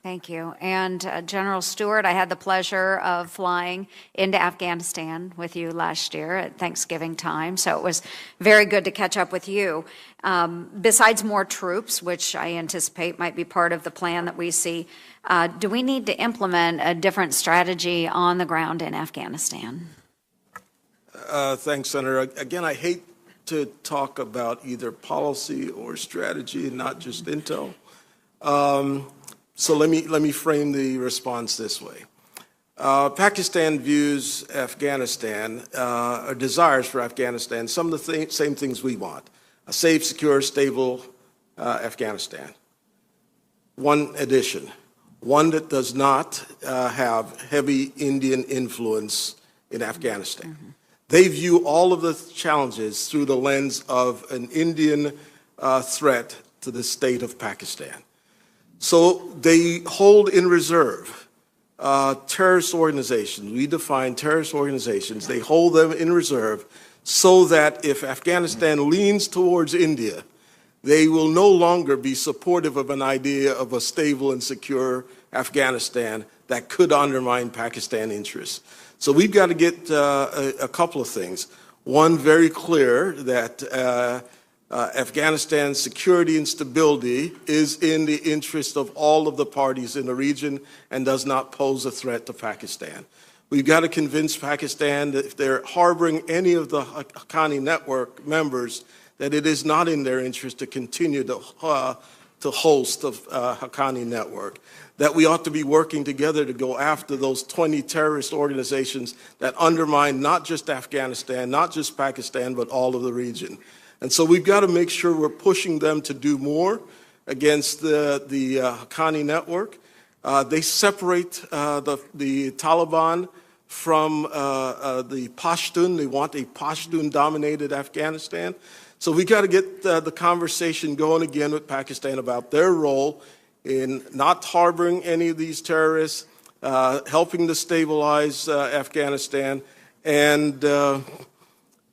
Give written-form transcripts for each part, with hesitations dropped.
Thank you. And General Stewart, I had the pleasure of flying into Afghanistan with you last year at Thanksgiving time, so it was very good to catch up with you. Besides more troops, which I anticipate might be part of the plan that we see, do we need to implement a different strategy on the ground in Afghanistan? Thanks, Senator. Again, I hate to talk about either policy or strategy, not just intel. So let me frame the response this way. Pakistan views Afghanistan, or desires for Afghanistan, some of the same things we want: a safe, secure, stable Afghanistan. One addition: one that does not have heavy Indian influence in Afghanistan. Mm-hmm. They view all of the challenges through the lens of an Indian threat to the state of Pakistan. So they hold in reserve terrorist organizations. We define terrorist organizations. They hold them in reserve so that if Afghanistan leans towards India, they will no longer be supportive of an idea of a stable and secure Afghanistan that could undermine Pakistan interests. So we've got to get a couple of things. One, very clear that Afghanistan's security and stability is in the interest of all of the parties in the region and does not pose a threat to Pakistan. We've got to convince Pakistan that if they're harboring any of the Haqqani network members, that it is not in their interest to continue to host the Haqqani network, that we ought to be working together to go after those 20 terrorist organizations that undermine not just Afghanistan, not just Pakistan, but all of the region. And so we've got to make sure we're pushing them to do more against the Haqqani network. They separate the Taliban from the Pashtun. They want a Pashtun-dominated Afghanistan. So we got to get the conversation going again with Pakistan about their role in not harboring any of these terrorists, helping to stabilize Afghanistan,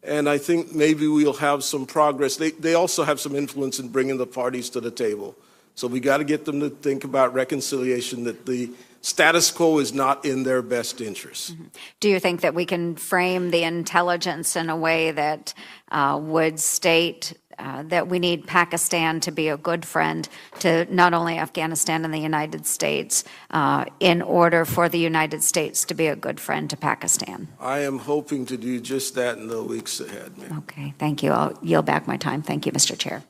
and I think maybe we'll have some progress. They also have some influence in bringing the parties to the table. So we got to get them to think about reconciliation, that the status quo is not in their best interest. Mm-hmm. Do you think that we can frame the intelligence in a way that would state that we need Pakistan to be a good friend to not only Afghanistan and the United States in order for the United States to be a good friend to Pakistan? I am hoping to do just that in the weeks ahead, ma'am. Okay, thank you. I'll yield back my time. Thank you, Mr. Chair.